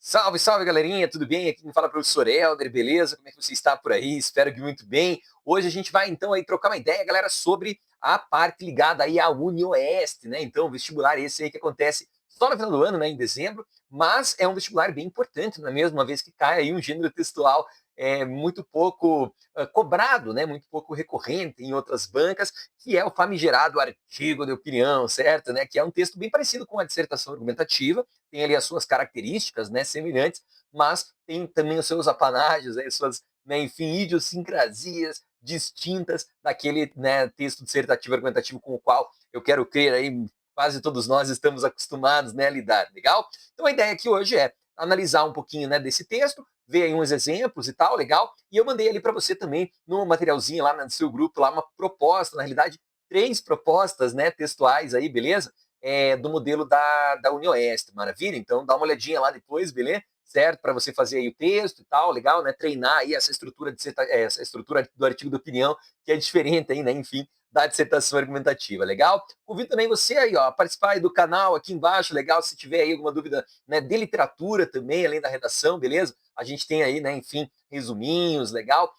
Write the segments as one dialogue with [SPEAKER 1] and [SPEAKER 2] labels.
[SPEAKER 1] Salve, salve, galerinha, tudo bem? Aqui quem fala é o professor Helder, beleza? Como é que você está por aí? Espero que muito bem. Hoje a gente vai então aí trocar uma ideia, galera, sobre a parte ligada aí à UniOeste, né? Então, vestibular esse aí que acontece só no final do ano, né, em dezembro, mas é um vestibular bem importante, não é mesmo? Uma vez que cai aí um gênero textual muito pouco cobrado, né? Muito pouco recorrente em outras bancas, que é o famigerado artigo de opinião, certo? Né? Que é um texto bem parecido com a dissertação argumentativa, tem ali as suas características, né, semelhantes, mas tem também os seus apanágios, as suas, né, enfim, idiosincrasias distintas daquele, né, texto dissertativo argumentativo com o qual eu quero crer aí quase todos nós estamos acostumados, né, a lidar, legal? Então a ideia aqui hoje é analisar um pouquinho, né, desse texto, ver aí uns exemplos e tal, legal? E eu mandei ali para você também no materialzinho lá no seu grupo lá uma proposta, na realidade três propostas, né, textuais aí, beleza? Do modelo da UniOeste, maravilha? Então dá uma olhadinha lá depois, beleza? Certo? Para você fazer aí o texto e tal, legal, né? Treinar aí essa estrutura do artigo de opinião, que é diferente aí, né? Enfim, da dissertação argumentativa, legal? Convido também você aí, ó, a participar aí do canal aqui embaixo, legal? Se tiver aí alguma dúvida, né, de literatura também, além da redação, beleza? A gente tem aí, né, enfim, resuminhos, legal?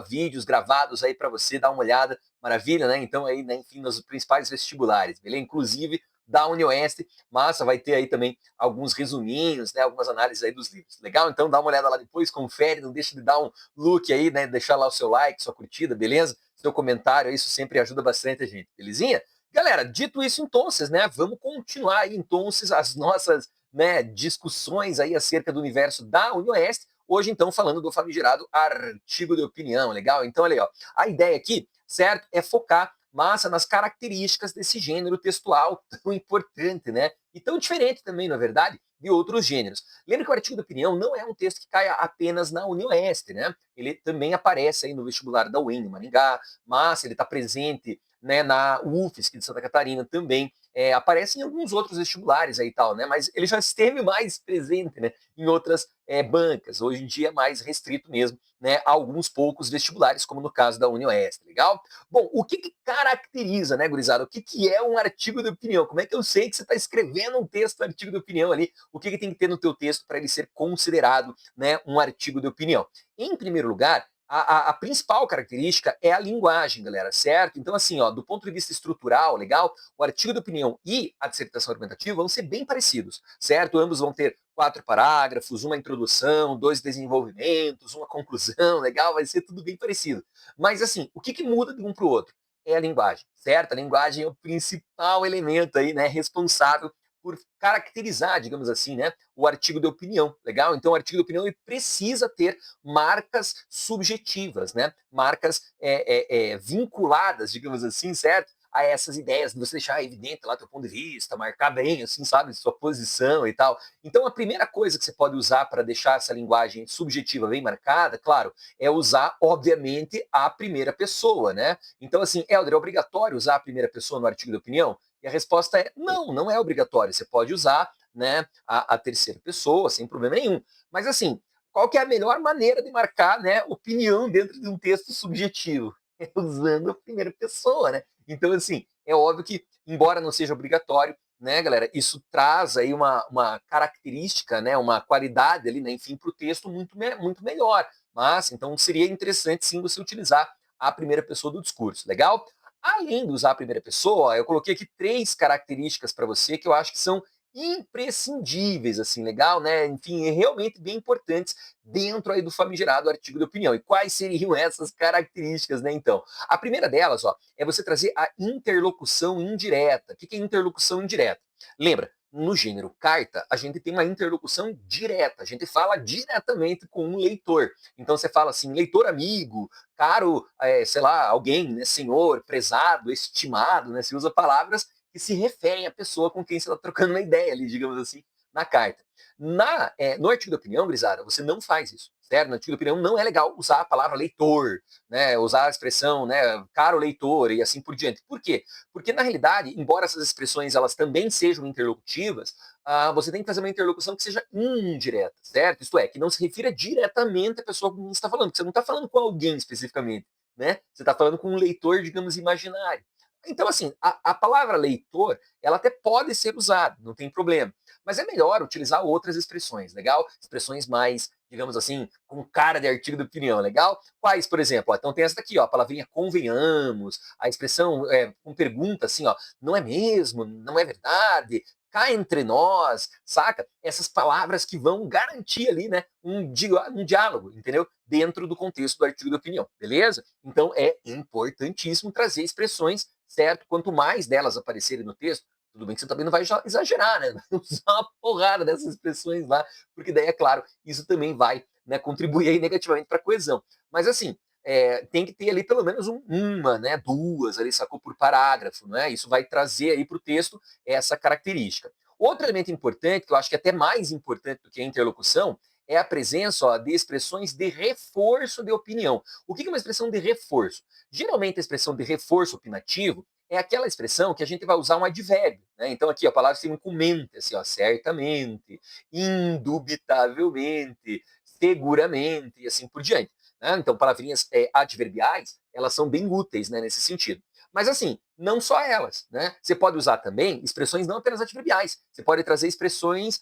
[SPEAKER 1] Vídeos gravados aí para você dar uma olhada, maravilha, né? Então aí, né, enfim, nos principais vestibulares, beleza? Inclusive da UniOeste, massa, vai ter aí também alguns resuminhos, né, algumas análises aí dos livros. Legal? Então dá uma olhada lá depois, confere, não deixa de dar um look aí, né, deixar lá o seu like, sua curtida, beleza? Seu comentário, isso sempre ajuda bastante a gente, belezinha? Galera, dito isso, então, né, vamos continuar aí, então, as nossas, né, discussões aí acerca do universo da UniOeste, hoje, então, falando do famigerado artigo de opinião, legal? Então, olha aí, ó, a ideia aqui, certo, é focar massa nas características desse gênero textual tão importante, né? E tão diferente também, na verdade, de outros gêneros. Lembra que o artigo de opinião não é um texto que caia apenas na UniOeste, né? Ele também aparece aí no vestibular da UEM, Maringá, mas ele está presente, né, na UFSC de Santa Catarina também, aparece em alguns outros vestibulares aí e tal, né? Mas ele já esteve mais presente, né, em outras bancas. Hoje em dia é mais restrito mesmo, né, a alguns poucos vestibulares, como no caso da UniOeste, legal? Bom, o que caracteriza, né, gurizada? O que é um artigo de opinião? Como é que eu sei que você está escrevendo um texto, artigo de opinião ali? O que tem que ter no teu texto para ele ser considerado, né, um artigo de opinião? Em primeiro lugar, a principal característica é a linguagem, galera, certo? Então, assim, ó, do ponto de vista estrutural, legal, o artigo de opinião e a dissertação argumentativa vão ser bem parecidos, certo? Ambos vão ter 4 parágrafos, uma introdução, 2 desenvolvimentos, uma conclusão, legal, vai ser tudo bem parecido. Mas, assim, o que muda de um para o outro? É a linguagem, certo? A linguagem é o principal elemento aí, né, responsável por caracterizar, digamos assim, né, o artigo de opinião, legal? Então, o artigo de opinião ele precisa ter marcas subjetivas, né? Marcas vinculadas, digamos assim, certo? A essas ideias, de você deixar evidente lá teu ponto de vista, marcar bem, assim, sabe, sua posição e tal. Então, a primeira coisa que você pode usar para deixar essa linguagem subjetiva bem marcada, claro, é usar, obviamente, a primeira pessoa, né? Então, assim, Helder, é obrigatório usar a primeira pessoa no artigo de opinião? E a resposta é não, não é obrigatório. Você pode usar, né, a terceira pessoa sem problema nenhum. Mas, assim, qual que é a melhor maneira de marcar, né, opinião dentro de um texto subjetivo? É usando a primeira pessoa, né? Então, assim, é óbvio que, embora não seja obrigatório, né, galera, isso traz aí uma característica, né, uma qualidade ali, né, enfim, para o texto muito melhor. Mas, então, seria interessante, sim, você utilizar a primeira pessoa do discurso, legal? Além de usar a primeira pessoa, eu coloquei aqui 3 características para você que eu acho que são imprescindíveis, assim, legal, né? Enfim, realmente bem importantes dentro aí do famigerado artigo de opinião. E quais seriam essas características, né, então? A primeira delas, ó, é você trazer a interlocução indireta. O que é interlocução indireta? Lembra, no gênero carta, a gente tem uma interlocução direta, a gente fala diretamente com um leitor. Então você fala assim, leitor amigo, caro, sei lá, alguém, né, senhor, prezado, estimado, né? Você usa palavras que se referem à pessoa com quem você está trocando uma ideia ali, digamos assim, na carta. No artigo de opinião, Grisada, você não faz isso, certo? No artigo de opinião não é legal usar a palavra leitor, né? Usar a expressão, né, caro leitor e assim por diante. Por quê? Porque, na realidade, embora essas expressões elas também sejam interlocutivas, você tem que fazer uma interlocução que seja indireta, certo? Isto é, que não se refira diretamente à pessoa com quem você está falando, porque você não está falando com alguém especificamente, né? Você está falando com um leitor, digamos, imaginário. Então, assim, a palavra leitor, ela até pode ser usada, não tem problema. mas é melhor utilizar outras expressões, legal? Expressões mais, digamos assim, com cara de artigo de opinião, legal? Quais, por exemplo? Ó, então tem essa daqui, ó, a palavrinha convenhamos, a expressão com pergunta assim, ó, não é mesmo? Não é verdade? Cá entre nós, saca? Essas palavras que vão garantir ali, né, um diálogo, entendeu? Dentro do contexto do artigo de opinião, beleza? Então é importantíssimo trazer expressões, certo? Quanto mais delas aparecerem no texto, tudo bem que você também não vai exagerar, né? Vai usar uma porrada dessas expressões lá, porque daí, é claro, isso também vai, né, contribuir aí negativamente para a coesão. Mas assim, tem que ter ali pelo menos uma, né, duas ali, sacou, por parágrafo, né? Isso vai trazer aí para o texto essa característica. Outro elemento importante, que eu acho que é até mais importante do que a interlocução, é a presença, ó, de expressões de reforço de opinião. O que é uma expressão de reforço? Geralmente a expressão de reforço opinativo é aquela expressão que a gente vai usar um advérbio, né? Então aqui a palavra se comenta, assim, ó, certamente, indubitavelmente, seguramente e assim por diante. Né? Então, palavrinhas adverbiais, elas são bem úteis, né, nesse sentido. Mas assim, não só elas, né? Você pode usar também expressões não apenas adverbiais. Você pode trazer expressões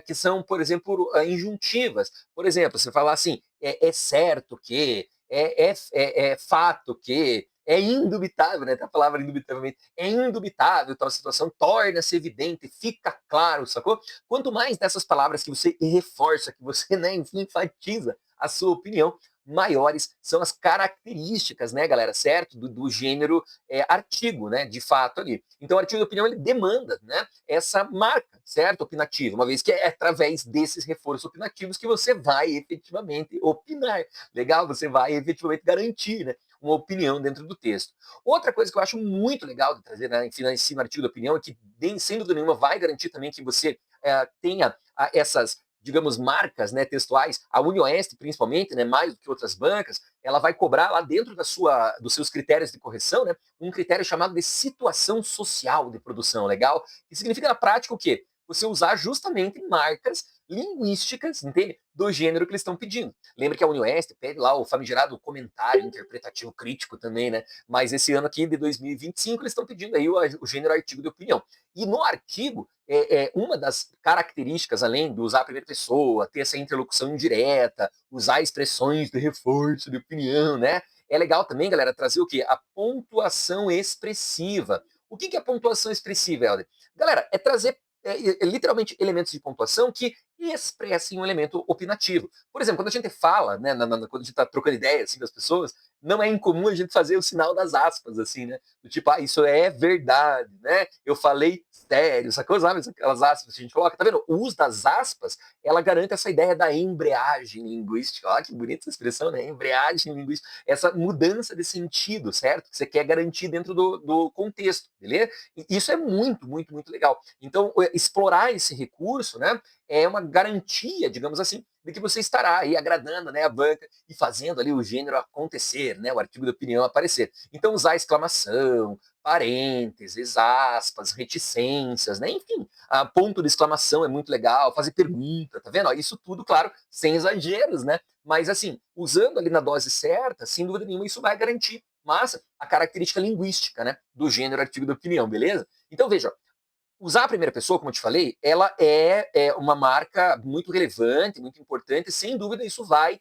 [SPEAKER 1] que são, por exemplo, injuntivas. Por exemplo, você falar assim, é certo que, é fato que, é indubitável, né? A palavra indubitavelmente, é indubitável tal situação, torna-se evidente, fica claro, sacou? Quanto mais dessas palavras que você reforça, que você, né, enfatiza a sua opinião, maiores são as características, né, galera, certo? Do gênero artigo, né, de fato ali. Então, o artigo de opinião, ele demanda, né, essa marca, certo? Opinativa, uma vez que é através desses reforços opinativos que você vai efetivamente opinar, legal? Você vai efetivamente garantir, né, uma opinião dentro do texto. Outra coisa que eu acho muito legal de trazer, né, enfim, no artigo de opinião é que, sem dúvida nenhuma, vai garantir também que você tenha essas, digamos, marcas, né, textuais. A UniOeste, principalmente, né, mais do que outras bancas, ela vai cobrar lá dentro dos seus critérios de correção, né, um critério chamado de situação social de produção, legal? Que significa na prática o quê? Você usar justamente marcas linguísticas, entende? Do gênero que eles estão pedindo. Lembra que a UniOeste pede lá o famigerado comentário interpretativo crítico também, né? Mas esse ano aqui, de 2025, eles estão pedindo aí o gênero artigo de opinião. E no artigo, uma das características, além de usar a primeira pessoa, ter essa interlocução indireta, usar expressões de reforço de opinião, né? É legal também, galera, trazer o quê? A pontuação expressiva. O que é a pontuação expressiva, Helder? Galera, é trazer literalmente elementos de pontuação que expressem um elemento opinativo. Por exemplo, quando a gente fala, né, quando a gente está trocando ideias assim, das pessoas, não é incomum a gente fazer o sinal das aspas, assim, né? Do tipo, isso é verdade, né? Eu falei sério, sacou? Sabe aquelas aspas que a gente coloca? Tá vendo? O uso das aspas, ela garante essa ideia da embreagem linguística. Olha que bonita essa expressão, né? Embreagem linguística. Essa mudança de sentido, certo? Que você quer garantir dentro do contexto, beleza? E isso é muito, muito, muito legal. Então, explorar esse recurso, né? É uma garantia, digamos assim, de que você estará aí agradando, né, a banca e fazendo ali o gênero acontecer, né, o artigo de opinião aparecer. Então, usar exclamação, parênteses, aspas, reticências, né, enfim, a ponto de exclamação é muito legal, fazer pergunta, tá vendo? Isso tudo, claro, sem exageros, né? Mas, assim, usando ali na dose certa, sem dúvida nenhuma, isso vai garantir, mas a característica linguística, né, do gênero artigo de opinião, beleza? Então, veja, usar a primeira pessoa, como eu te falei, ela é uma marca muito relevante, muito importante, sem dúvida isso vai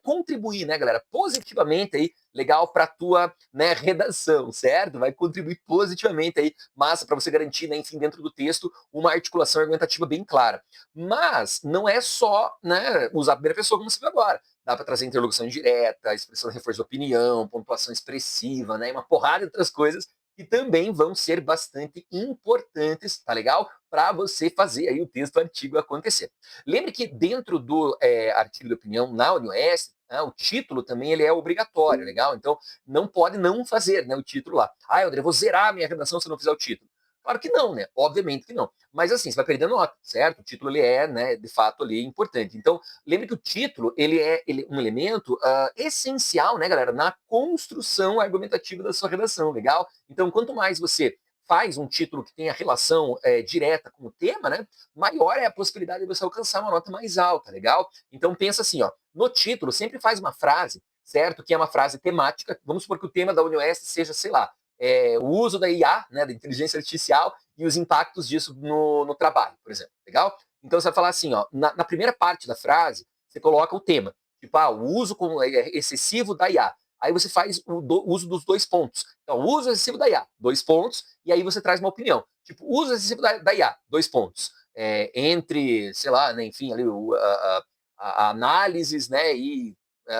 [SPEAKER 1] contribuir, né, galera, positivamente aí, legal para a tua, né, redação, certo? Vai contribuir positivamente aí, massa para você garantir, né, enfim, dentro do texto, uma articulação argumentativa bem clara. Mas não é só, né, usar a primeira pessoa como você viu agora. Dá para trazer interlocução indireta, expressão de reforço de opinião, pontuação expressiva, né, uma porrada de outras coisas que também vão ser bastante importantes, tá legal? Para você fazer aí o texto artigo acontecer. Lembre que dentro do artigo de opinião na UniOS, né, o título também ele é obrigatório, legal? Então não pode não fazer, né, o título lá. André, eu vou zerar a minha redação se eu não fizer o título. Claro que não, né? Obviamente que não. Mas assim, você vai perder nota, certo? O título ele é, né, de fato ali importante. Então, lembre que o título ele é um elemento essencial, né, galera, na construção argumentativa da sua redação, legal? Então, quanto mais você faz um título que tenha relação direta com o tema, né, maior é a possibilidade de você alcançar uma nota mais alta, legal? Então pensa assim, ó, no título sempre faz uma frase, certo? Que é uma frase temática. Vamos supor que o tema da UniOS seja, sei lá, o uso da IA, né, da inteligência artificial, e os impactos disso no trabalho, por exemplo. Legal? Então você vai falar assim, ó, na primeira parte da frase, você coloca o tema. Tipo, o uso excessivo da IA. Aí você faz o uso dos 2 pontos. Então, uso excessivo da IA, 2 pontos, e aí você traz uma opinião. Tipo, uso excessivo da IA, 2 pontos. Entre, sei lá, né, enfim, ali análises, né, e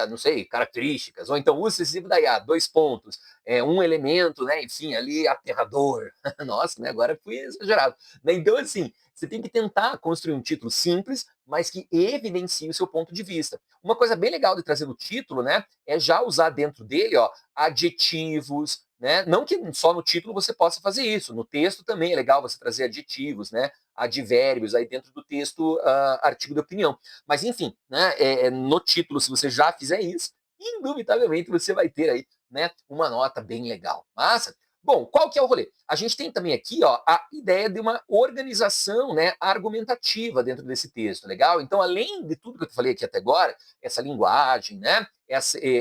[SPEAKER 1] não sei, características, ou então uso excessivo da IA, 2 pontos, um elemento, né, enfim, ali aterrador. Nossa, né, agora fui exagerado. Né? Então, assim, você tem que tentar construir um título simples, mas que evidencie o seu ponto de vista. Uma coisa bem legal de trazer no título, né, é já usar dentro dele, ó, adjetivos, né? Não que só no título você possa fazer isso, no texto também é legal você trazer adjetivos, né? Advérbios aí dentro do texto, artigo de opinião. Mas enfim, né? No título, se você já fizer isso, indubitavelmente você vai ter aí, né? Uma nota bem legal. Massa? Bom, qual que é o rolê? A gente tem também aqui, ó, a ideia de uma organização, né, argumentativa dentro desse texto, legal? Então, além de tudo que eu falei aqui até agora, essa linguagem, né,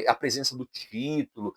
[SPEAKER 1] a presença do título,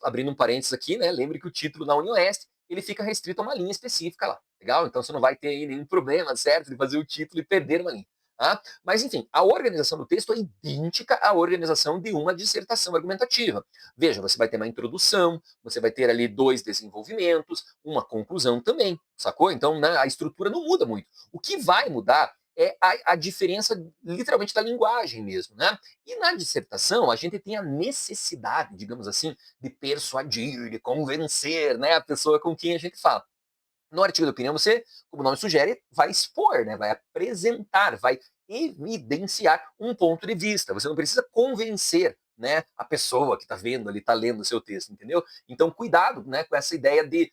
[SPEAKER 1] abrindo um parênteses aqui, né, lembre que o título na UniOeste, ele fica restrito a uma linha específica lá, legal? Então, você não vai ter aí nenhum problema, certo, de fazer o título e perder uma linha. Tá? Mas, enfim, a organização do texto é idêntica à organização de uma dissertação argumentativa. Veja, você vai ter uma introdução, você vai ter ali 2 desenvolvimentos, uma conclusão também, sacou? Então, né, a estrutura não muda muito. O que vai mudar é a diferença, literalmente, da linguagem mesmo, né? E na dissertação, a gente tem a necessidade, digamos assim, de persuadir, de convencer, né, a pessoa com quem a gente fala. No artigo de opinião, você, como o nome sugere, vai expor, né? Vai apresentar, vai evidenciar um ponto de vista. Você não precisa convencer, né, a pessoa que está vendo ali, está lendo o seu texto, entendeu? Então, cuidado, né, com essa ideia de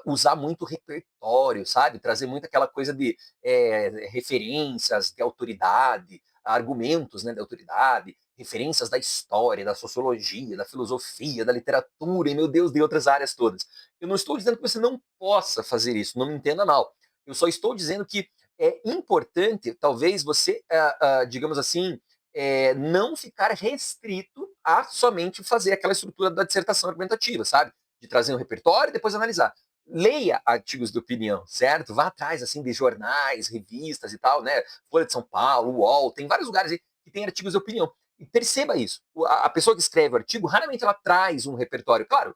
[SPEAKER 1] usar muito repertório, sabe? Trazer muito aquela coisa de referências de autoridade, argumentos, né, de autoridade, referências da história, da sociologia, da filosofia, da literatura e, meu Deus, de outras áreas todas. Eu não estou dizendo que você não possa fazer isso, não me entenda mal. Eu só estou dizendo que é importante, talvez, você, digamos assim, não ficar restrito a somente fazer aquela estrutura da dissertação argumentativa, sabe? De trazer um repertório e depois analisar. Leia artigos de opinião, certo? Vá atrás, assim, de jornais, revistas e tal, né? Folha de São Paulo, UOL, tem vários lugares aí que tem artigos de opinião. E perceba isso. A pessoa que escreve o artigo, raramente ela traz um repertório. Claro,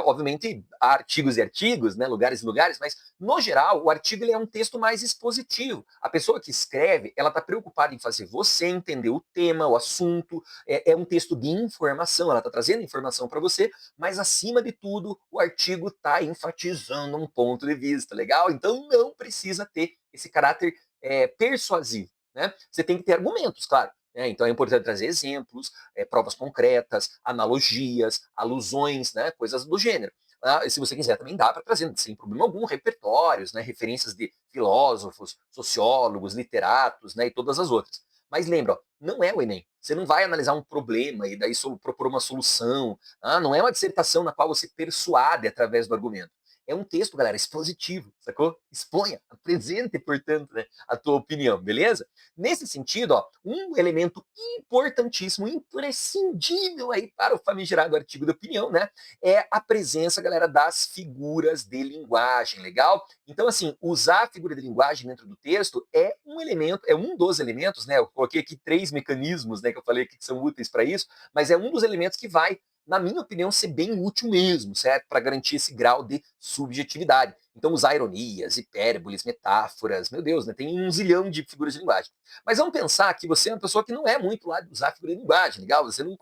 [SPEAKER 1] obviamente, há artigos e artigos, né, lugares e lugares, mas, no geral, o artigo ele é um texto mais expositivo. A pessoa que escreve, ela está preocupada em fazer você entender o tema, o assunto, é um texto de informação, ela está trazendo informação para você, mas, acima de tudo, o artigo está enfatizando um ponto de vista, legal? Então, não precisa ter esse caráter persuasivo. Né? Você tem que ter argumentos, claro. Então é importante trazer exemplos, provas concretas, analogias, alusões, né, coisas do gênero. Se você quiser, também dá para trazer, sem problema algum, repertórios, né, referências de filósofos, sociólogos, literatos, né, e todas as outras. Mas lembra, ó, não é o Enem. Você não vai analisar um problema e daí propor uma solução. Não é uma dissertação na qual você persuade através do argumento. É um texto, galera, expositivo, sacou? Exponha, apresente, portanto, né, a tua opinião, beleza? Nesse sentido, ó, um elemento importantíssimo, imprescindível aí para o famigerado artigo de opinião, né, é a presença, galera, das figuras de linguagem, legal? Então, assim, usar a figura de linguagem dentro do texto é um elemento, é um dos elementos, né, eu coloquei aqui 3 mecanismos, né, que eu falei aqui que são úteis para isso, mas é um dos elementos que vai, na minha opinião, ser bem útil mesmo, certo? Para garantir esse grau de subjetividade. Então, usar ironias, hipérboles, metáforas, meu Deus, né? Tem um zilhão de figuras de linguagem. Mas vamos pensar que você é uma pessoa que não é muito lá de usar figura de linguagem, legal? Você não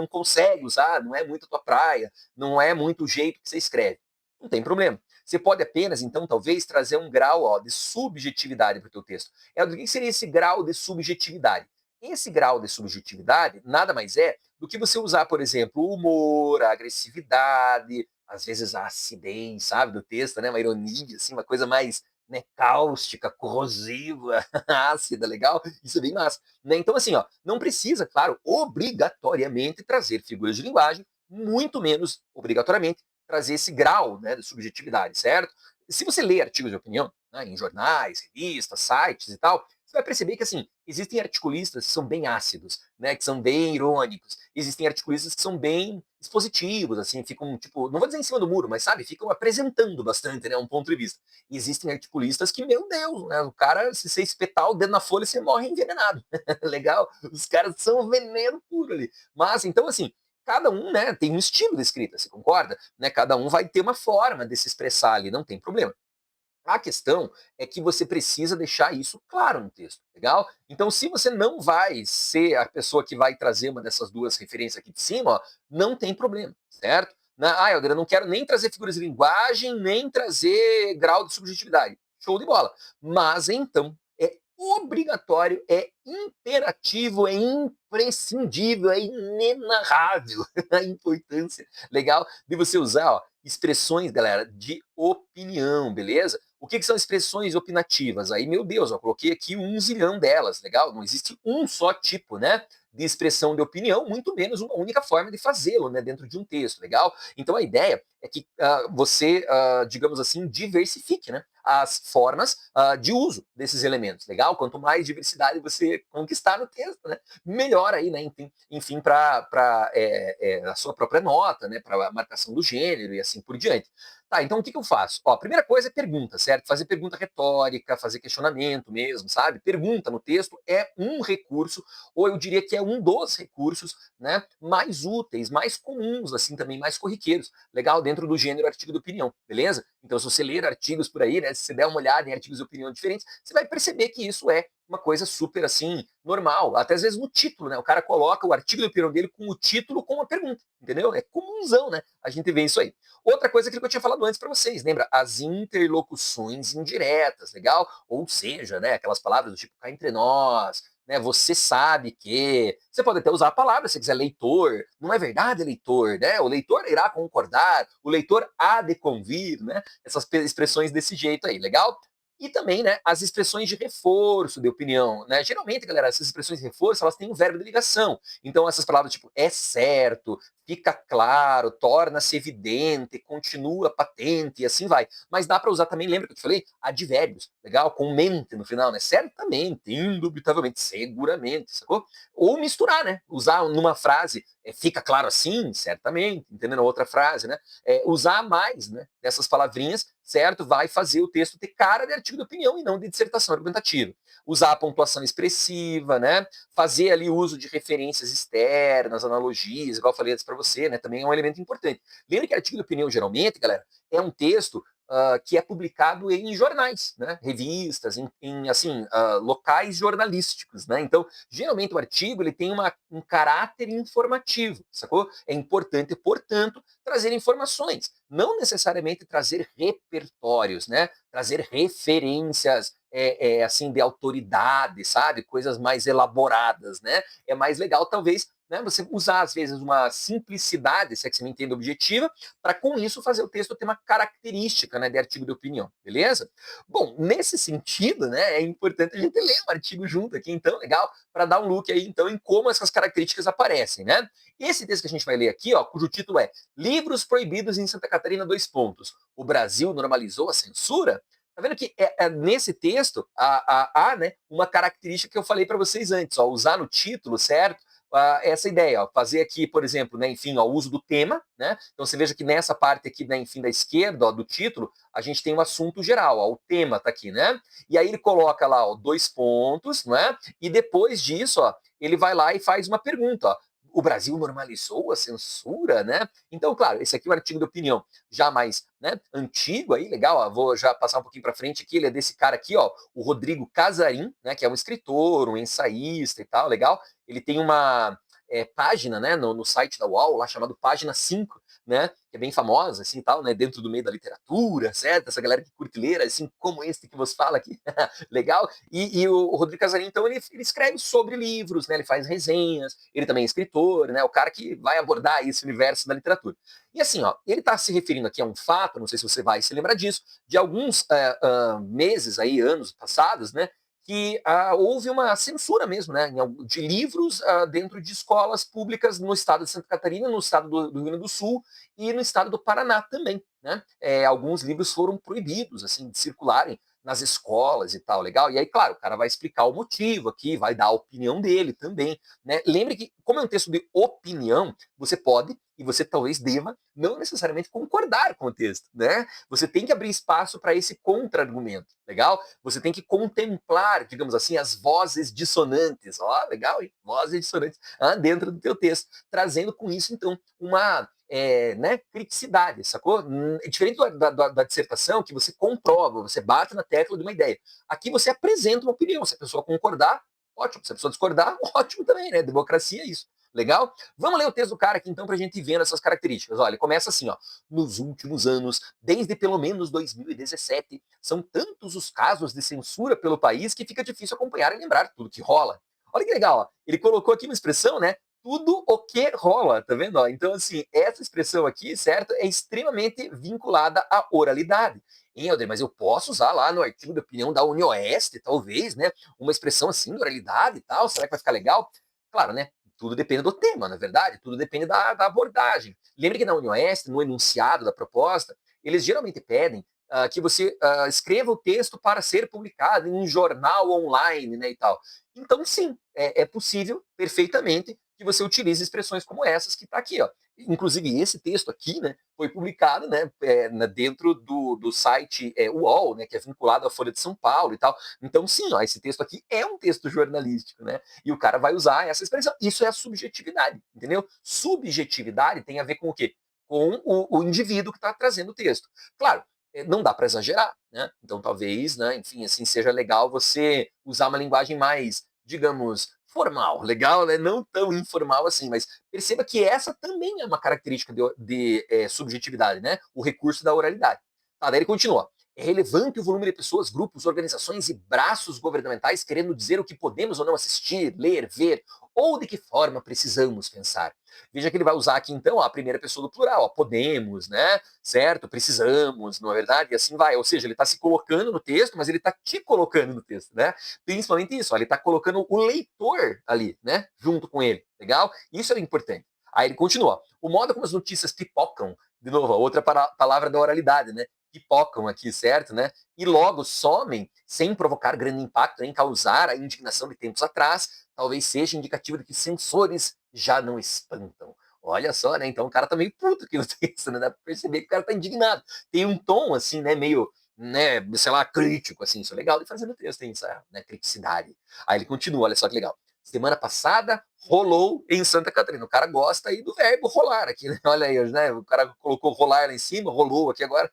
[SPEAKER 1] consegue usar, não é muito a tua praia, não é muito o jeito que você escreve. Não tem problema. Você pode apenas, então, talvez, trazer um grau de subjetividade para o teu texto. O que seria esse grau de subjetividade? Esse grau de subjetividade nada mais é do que você usar, por exemplo, o humor, a agressividade, às vezes a acidez, sabe, do texto, né? Uma ironia, assim, uma coisa mais, né, cáustica, corrosiva, ácida, legal? Isso é bem massa. Né? Então, assim, ó, não precisa, claro, obrigatoriamente trazer figuras de linguagem, muito menos, obrigatoriamente, trazer esse grau, né, de subjetividade, certo? Se você lê artigos de opinião, né, em jornais, revistas, sites e tal, vai perceber que, assim, existem articulistas que são bem ácidos, né, que são bem irônicos, existem articulistas que são bem expositivos, assim, ficam, tipo, não vou dizer em cima do muro, mas, sabe, ficam apresentando bastante, né, um ponto de vista. E existem articulistas que, meu Deus, né, o cara, se você espetar o dedo na folha, você morre envenenado. Legal? Os caras são veneno puro ali. Mas, então, assim, cada um, né, tem um estilo de escrita, você concorda? Né, cada um vai ter uma forma de se expressar ali, não tem problema. A questão é que você precisa deixar isso claro no texto, legal? Então, se você não vai ser a pessoa que vai trazer uma dessas duas referências aqui de cima, ó, não tem problema, certo? Helder, eu não quero nem trazer figuras de linguagem, nem trazer grau de subjetividade. Show de bola. Mas então, é obrigatório, é imperativo, é imprescindível, é inenarrável a importância, legal, de você usar, ó, expressões, galera, de opinião, beleza? O que são expressões opinativas? Aí, meu Deus, eu coloquei aqui 1 zilhão delas, legal? Não existe um só tipo, né, de expressão de opinião, muito menos uma única forma de fazê-lo, né, dentro de um texto, legal? Então a ideia é que você, digamos assim, diversifique, né, as formas de uso desses elementos, legal? Quanto mais diversidade você conquistar no texto, né, melhor aí, né, enfim, para a sua própria nota, né, para a marcação do gênero e assim por diante. Tá, então o que eu faço? Ó, a primeira coisa é pergunta, certo? Fazer pergunta retórica, fazer questionamento mesmo, sabe? Pergunta no texto é um recurso, ou eu diria que é um dos recursos, né, mais úteis, mais comuns, assim, também mais corriqueiros, legal? Dentro do gênero artigo de opinião, beleza? Então, se você ler artigos por aí, né, se você der uma olhada em artigos de opinião diferentes, você vai perceber que isso é uma coisa super, assim, normal. Até às vezes no título, né? O cara coloca o artigo de opinião dele com o título com uma pergunta, entendeu? É comunzão, né? A gente vê isso aí. Outra coisa que eu tinha falado antes para vocês, lembra? As interlocuções indiretas, legal? Ou seja, né, aquelas palavras do tipo cá entre nós, né, você sabe que. Você pode até usar a palavra, se quiser, leitor. Não é verdade, leitor, né? O leitor irá concordar, o leitor há de convir, né? Essas expressões desse jeito aí, legal? E também, né, as expressões de reforço de opinião, né? Geralmente, galera, essas expressões de reforço, elas têm um verbo de ligação. Então, essas palavras tipo é certo, fica claro, torna-se evidente, continua patente e assim vai. Mas dá para usar também, lembra que eu te falei? Advérbios, legal? Com mente no final, né? Certamente, indubitavelmente, seguramente, sacou? Ou misturar, né? Usar numa frase, fica claro assim, certamente, entendendo a outra frase, né? Usar mais, né, dessas palavrinhas, certo? Vai fazer o texto ter cara de artigo de opinião e não de dissertação argumentativa. Usar a pontuação expressiva, né? Fazer ali uso de referências externas, analogias, igual eu falei antes para você, né? Também é um elemento importante. Lembra que artigo de opinião, geralmente, galera, é um texto que é publicado em jornais, né? Revistas, em assim, locais jornalísticos, né? Então, geralmente o artigo ele tem um caráter informativo, sacou? É importante, portanto, trazer informações, não necessariamente trazer repertórios, né? Trazer referências assim de autoridade, sabe? Coisas mais elaboradas, né? É mais legal, talvez, né, você usar, às vezes, uma simplicidade, se é que você me entende, objetiva, para com isso fazer o texto ter uma característica, né, de artigo de opinião, beleza? Bom, nesse sentido, né, é importante a gente ler o artigo junto aqui, então, legal, para dar um look aí, então, em como essas características aparecem, né? Esse texto que a gente vai ler aqui, ó, cujo título é Livros Proibidos em Santa Catarina, dois pontos. O Brasil normalizou a censura? Tá vendo que nesse texto há, né, uma característica que eu falei para vocês antes, ó, usar no título, certo? Essa ideia, ó, fazer aqui, por exemplo, né, enfim, ó, o uso do tema, né? Então você veja que nessa parte aqui, né, enfim, da esquerda, ó, do título, a gente tem o assunto geral, ó, o tema tá aqui, né? E aí ele coloca lá, ó, dois pontos, não é? E depois disso, ó, ele vai lá e faz uma pergunta, ó. O Brasil normalizou a censura, né? Então, claro, esse aqui é o artigo de opinião já mais, né, antigo aí, legal, ó, vou já passar um pouquinho para frente aqui, ele é desse cara aqui, ó, o Rodrigo Casarim, né, que é um escritor, um ensaísta e tal, legal. Ele tem uma página, né, no site da UOL, lá chamado Página 5, né, que é bem famosa, assim, tal, né, dentro do meio da literatura, certo? Essa galera que curte ler, assim, como esse que você fala aqui, legal? E o Rodrigo Casarim, então, ele escreve sobre livros, né, ele faz resenhas, ele também é escritor, né, o cara que vai abordar esse universo da literatura. E assim, ó, ele está se referindo aqui a um fato, não sei se você vai se lembrar disso, de alguns meses aí, anos passados, né, que houve uma censura mesmo, né, de livros dentro de escolas públicas no estado de Santa Catarina, no estado do Rio Grande do Sul e no estado do Paraná também, né? Alguns livros foram proibidos, assim, de circularem nas escolas e tal, legal? E aí, claro, o cara vai explicar o motivo aqui, vai dar a opinião dele também, né? Lembre que, como é um texto de opinião, você pode e você talvez deva não necessariamente concordar com o texto, né? Você tem que abrir espaço para esse contra-argumento, legal? Você tem que contemplar, digamos assim, as vozes dissonantes, ó, legal, hein? Vozes dissonantes dentro do teu texto, trazendo com isso, então, uma né, criticidade, sacou? É diferente da dissertação, que você comprova, você bate na tecla de uma ideia. Aqui você apresenta uma opinião, se a pessoa concordar, ótimo, se a pessoa discordar, ótimo também, né? Democracia é isso. Legal? Vamos ler o texto do cara aqui então para a gente ir vendo essas características. Olha, ele começa assim, ó. Nos últimos anos, desde pelo menos 2017, são tantos os casos de censura pelo país que fica difícil acompanhar e lembrar tudo que rola. Olha que legal, ó. Ele colocou aqui uma expressão, né? Tudo o que rola, tá vendo? Ó? Então, assim, essa expressão aqui, certo, é extremamente vinculada à oralidade. Hein, Helder, mas eu posso usar lá no artigo de opinião da UniOeste, talvez, né? Uma expressão assim, de oralidade e tal, será que vai ficar legal? Claro, né? Tudo depende do tema, na verdade, tudo depende da abordagem. Lembre que na UniOeste, no enunciado da proposta, eles geralmente pedem que você escreva o texto para ser publicado em um jornal online, né, e tal. Então, sim, é possível, perfeitamente, que você utilize expressões como essas que está aqui, ó. Inclusive, esse texto aqui, né, foi publicado, né, dentro do site UOL, né, que é vinculado à Folha de São Paulo e tal. Então, sim, ó, esse texto aqui é um texto jornalístico, né? E o cara vai usar essa expressão. Isso é a subjetividade, entendeu? Subjetividade tem a ver com o quê? Com o indivíduo que está trazendo o texto. Claro, não dá para exagerar, né? Então, talvez, né, enfim, assim, seja legal você usar uma linguagem mais, digamos, formal, legal, né? Não tão informal assim, mas perceba que essa também é uma característica de subjetividade, né? O recurso da oralidade. Tá, daí ele continua. É relevante o volume de pessoas, grupos, organizações e braços governamentais querendo dizer o que podemos ou não assistir, ler, ver, ou de que forma precisamos pensar. Veja que ele vai usar aqui, então, a primeira pessoa do plural, ó, podemos, né? Certo? Precisamos, não é verdade? E assim vai. Ou seja, ele está se colocando no texto, mas ele está te colocando no texto, né? Principalmente isso, ó, ele está colocando o leitor ali, né? Junto com ele. Legal? Isso é importante. Aí ele continua. O modo como as notícias pipocam, de novo, a outra palavra da oralidade, né? Pipocam aqui, certo, né? E logo somem sem provocar grande impacto, nem causar a indignação de tempos atrás, talvez seja indicativo de que censores já não espantam. Olha só, né? Então o cara tá meio puto aqui no texto, né? Dá pra perceber que o cara tá indignado. Tem um tom, assim, né? Meio, né? Sei lá, crítico, assim. Isso é legal de fazer no texto, tem essa, né, criticidade. Aí ele continua, olha só que legal. Semana passada rolou em Santa Catarina. O cara gosta aí do verbo rolar aqui, né? Olha aí, né? O cara colocou rolar lá em cima, rolou aqui agora.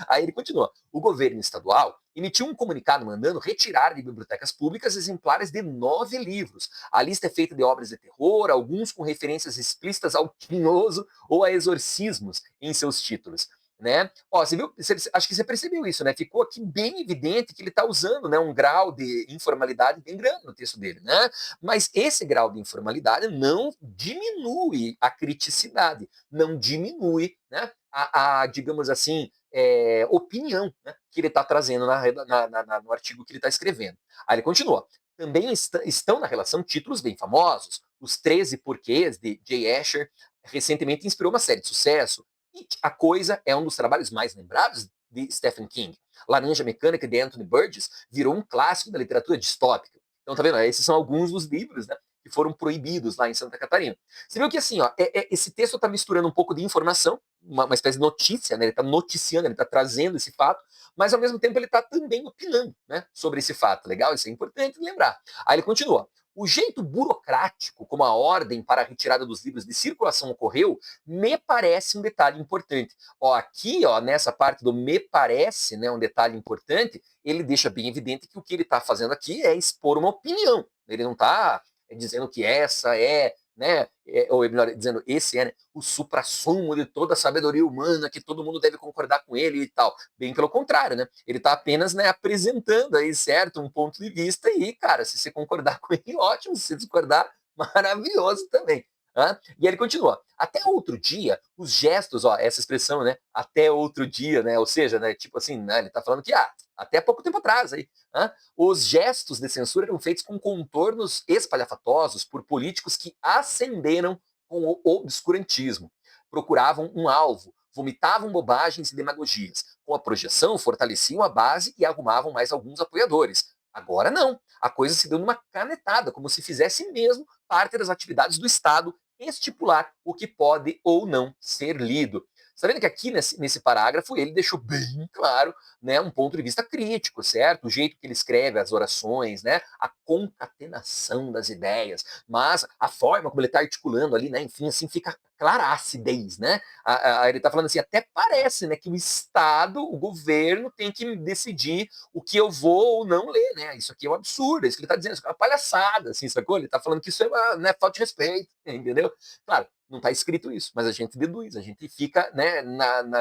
[SPEAKER 1] Aí ele continua. O governo estadual emitiu um comunicado mandando retirar de bibliotecas públicas exemplares de 9 livros. A lista é feita de obras de terror, alguns com referências explícitas ao tinhoso ou a exorcismos em seus títulos. Né? Ó, você viu? Acho que você percebeu isso, né? Ficou aqui bem evidente que ele está usando, né, um grau de informalidade bem grande no texto dele, né? Mas esse grau de informalidade não diminui a criticidade, não diminui, né, digamos assim, opinião, né, que ele está trazendo no artigo que ele está escrevendo. Aí ele continua. Também estão na relação títulos bem famosos. Os 13 Porquês, de Jay Asher, recentemente inspirou uma série de sucesso. E A Coisa é um dos trabalhos mais lembrados de Stephen King. Laranja Mecânica, de Anthony Burgess, virou um clássico da literatura distópica. Então, tá vendo? Esses são alguns dos livros, né, que foram proibidos lá em Santa Catarina. Você viu que assim, ó, esse texto está misturando um pouco de informação, uma espécie de notícia, né? Ele está noticiando, ele está trazendo esse fato, mas ao mesmo tempo ele está também opinando, né, sobre esse fato. Legal? Isso é importante lembrar. Aí ele continua. O jeito burocrático como a ordem para a retirada dos livros de circulação ocorreu me parece um detalhe importante. Ó, aqui, ó, nessa parte do me parece, né, um detalhe importante, ele deixa bem evidente que o que ele está fazendo aqui é expor uma opinião. Ele não está dizendo que essa é, né, ou melhor, dizendo esse é, né, o suprassumo de toda a sabedoria humana, que todo mundo deve concordar com ele e tal. Bem pelo contrário, né? Ele está apenas, né, apresentando aí, certo, um ponto de vista e, cara, se você concordar com ele, ótimo, se você discordar, maravilhoso também. E ele continua. Até outro dia, os gestos, ó, essa expressão, né? Até outro dia, né? Ou seja, né? Tipo assim, né? Ele está falando que até pouco tempo atrás aí, os gestos de censura eram feitos com contornos espalhafatosos por políticos que ascenderam com o obscurantismo. Procuravam um alvo, vomitavam bobagens e demagogias. Com a projeção, fortaleciam a base e arrumavam mais alguns apoiadores. Agora não. A coisa se deu numa canetada, como se fizesse mesmo parte das atividades do Estado estipular o que pode ou não ser lido. Está vendo que aqui nesse parágrafo ele deixou bem claro, né, um ponto de vista crítico, certo? O jeito que ele escreve as orações, né, a concatenação das ideias, mas a forma como ele está articulando ali, né, enfim, assim fica clara a acidez, né? Ele está falando assim, até parece, né, que o Estado, o governo tem que decidir o que eu vou ou não ler, né? Isso aqui é um absurdo, é isso que ele está dizendo, isso é uma palhaçada, assim, sacou? Ele está falando que isso é uma, né, falta de respeito, entendeu? Claro, não está escrito isso, mas a gente deduz, a gente fica, né,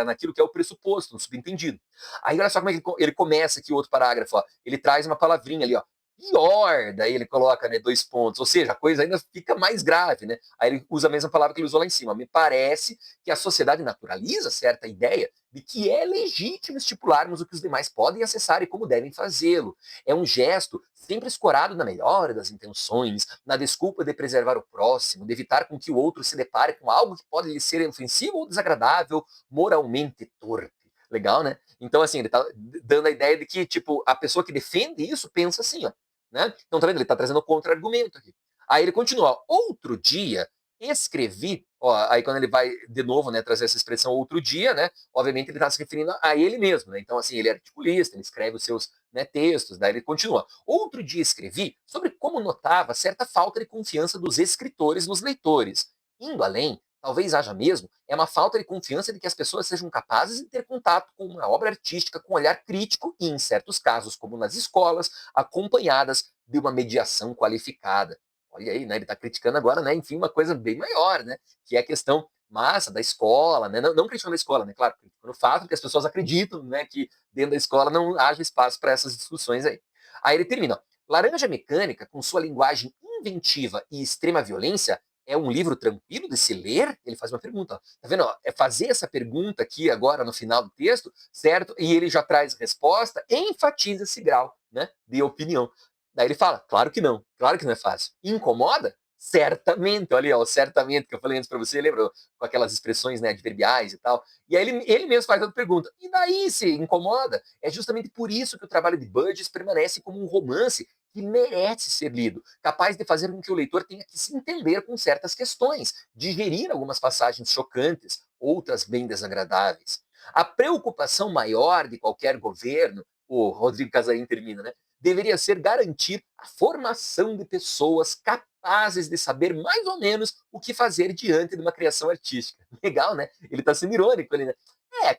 [SPEAKER 1] naquilo que é o pressuposto, no subentendido. Aí olha só como é que ele começa aqui o outro parágrafo, ó. Ele traz uma palavrinha ali, ó, pior, daí ele coloca, né, 2 pontos, ou seja, a coisa ainda fica mais grave, né? Aí ele usa a mesma palavra que ele usou lá em cima. Me parece que a sociedade naturaliza certa ideia de que é legítimo estipularmos o que os demais podem acessar e como devem fazê-lo. É um gesto sempre escorado na melhora das intenções, na desculpa de preservar o próximo, de evitar com que o outro se depare com algo que pode lhe ser ofensivo ou desagradável, moralmente torpe. Legal, né? Então, assim, ele tá dando a ideia de que, tipo, a pessoa que defende isso pensa assim, ó, né? Então, tá vendo? Ele tá trazendo contra-argumento aqui. Aí ele continua, outro dia, escrevi, ó, aí quando ele vai de novo, né, trazer essa expressão outro dia, né, obviamente ele está se referindo a ele mesmo, né, então assim, ele é articulista, ele escreve os seus, né, textos, daí ele continua, outro dia escrevi sobre como notava certa falta de confiança dos escritores nos leitores, indo além, talvez haja mesmo, é uma falta de confiança de que as pessoas sejam capazes de ter contato com uma obra artística com olhar crítico e, em certos casos, como nas escolas, acompanhadas de uma mediação qualificada. Olha aí, né? Ele está criticando agora, né? Enfim, uma coisa bem maior, né? Que é a questão massa da escola, né? Não criticando a escola, né? Claro, criticando o fato de que as pessoas acreditam, né? Que dentro da escola não haja espaço para essas discussões aí. Aí ele termina, ó, Laranja Mecânica, com sua linguagem inventiva e extrema violência, é um livro tranquilo de se ler? Ele faz uma pergunta, ó. Tá vendo? Ó? É fazer essa pergunta aqui agora no final do texto, certo? E ele já traz resposta, enfatiza esse grau, né? De opinião. Daí ele fala, claro que não é fácil. Incomoda? Certamente, olha aí, ó, certamente que eu falei antes para você, lembra? Com aquelas expressões, né, adverbiais e tal. E aí ele mesmo faz outra pergunta. E daí se incomoda? É justamente por isso que o trabalho de Burgess permanece como um romance que merece ser lido, capaz de fazer com que o leitor tenha que se entender com certas questões, digerir algumas passagens chocantes, outras bem desagradáveis. A preocupação maior de qualquer governo, o Rodrigo Casarim termina, né? Deveria ser garantir a formação de pessoas capazes de saber mais ou menos o que fazer diante de uma criação artística. Legal, né? Ele está sendo irônico ali, né?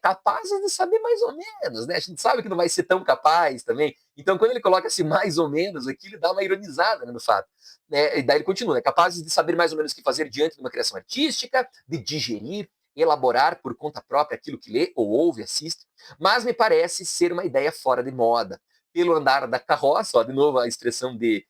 [SPEAKER 1] Capazes de saber mais ou menos, né? A gente sabe que não vai ser tão capaz também. Então, quando ele coloca assim, mais ou menos, aqui ele dá uma ironizada, né, no fato. Né? E daí ele continua, né? Capazes de saber mais ou menos o que fazer diante de uma criação artística, de digerir, elaborar por conta própria aquilo que lê, ou ouve, assiste, mas me parece ser uma ideia fora de moda pelo andar da carroça, ó, de novo a expressão de,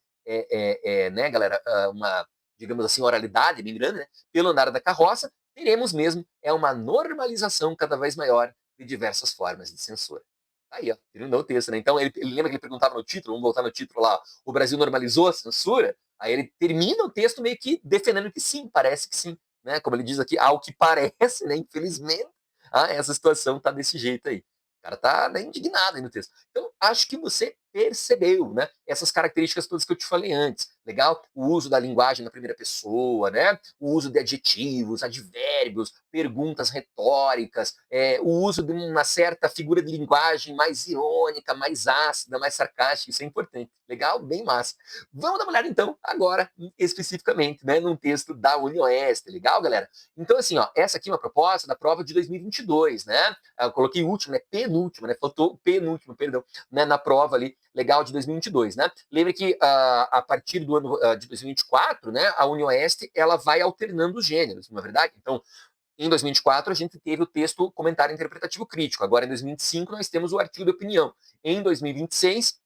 [SPEAKER 1] né, galera, uma, digamos assim, oralidade bem grande, né? Pelo andar da carroça, teremos mesmo uma normalização cada vez maior de diversas formas de censura. Aí, ó, terminou o texto, né? Então, ele lembra que ele perguntava no título, vamos voltar no título lá, o Brasil normalizou a censura? Aí ele termina o texto meio que defendendo que sim, parece que sim, né? Como ele diz aqui, ao que parece, né? Infelizmente, essa situação tá desse jeito aí. O cara tá, né, indignado aí no texto. Então, acho que você percebeu, né? Essas características todas que eu te falei antes. Legal? O uso da linguagem na primeira pessoa, né? O uso de adjetivos, advérbios, perguntas retóricas, o uso de uma certa figura de linguagem mais irônica, mais ácida, mais sarcástica. Isso é importante. Legal? Bem massa. Vamos dar uma olhada, então, agora, especificamente, né, num texto da UniOeste. Legal, galera? Então, assim, ó, essa aqui é uma proposta da prova de 2022, né? Eu coloquei último, né? Penúltimo, né? Faltou penúltimo, perdão, né? Na prova ali, legal, de 2022, né? Lembre que a partir do ano de 2024, né? A UniOeste, ela vai alternando os gêneros, não é verdade? Então, em 2024, a gente teve o texto comentário interpretativo crítico. Agora, em 2025, nós temos o artigo de opinião. Em 2026,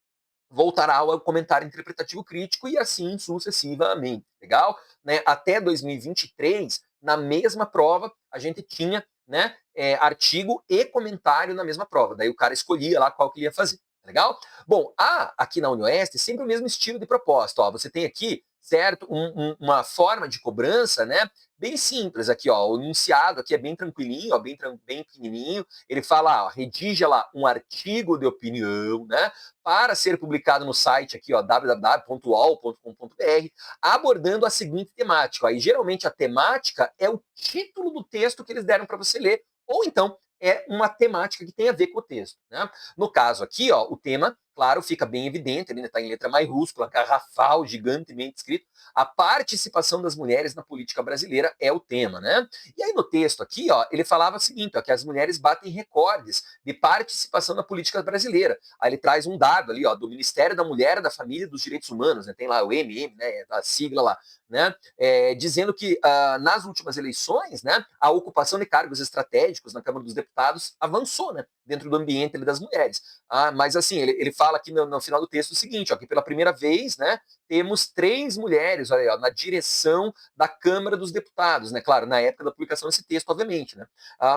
[SPEAKER 1] voltará ao comentário interpretativo crítico e assim sucessivamente. Legal? Né? Até 2023, na mesma prova, a gente tinha, né, artigo e comentário na mesma prova. Daí o cara escolhia lá qual que ele ia fazer. Legal? Bom, aqui na UniOeste, sempre o mesmo estilo de proposta. Ó, você tem aqui certo? Uma forma de cobrança, né? Bem simples aqui, ó. O enunciado aqui é bem tranquilinho, ó, bem pequenininho. Ele fala, ó, redija lá um artigo de opinião, né? Para ser publicado no site aqui, ó, www.uol.com.br, abordando a seguinte temática. Aí, geralmente, a temática é o título do texto que eles deram para você ler, ou então é uma temática que tem a ver com o texto. Né? No caso aqui, ó, o tema, claro, fica bem evidente, ele está em letra maiúscula, garrafal, gigantemente escrito. A participação das mulheres na política brasileira é o tema, né? E aí no texto aqui, ó, ele falava o seguinte, ó, que as mulheres batem recordes de participação na política brasileira. Aí ele traz um dado ali, ó, do Ministério da Mulher, da Família e dos Direitos Humanos, né? Tem lá o MM, né? A sigla lá, né? Dizendo que nas últimas eleições, né, a ocupação de cargos estratégicos na Câmara dos Deputados avançou, né, dentro do ambiente ali, das mulheres. Mas assim, ele fala aqui no final do texto o seguinte, ó, que pela primeira vez, né, temos 3 mulheres, olha aí, ó, na direção da Câmara dos Deputados, né? Claro, na época da publicação desse texto, obviamente, né?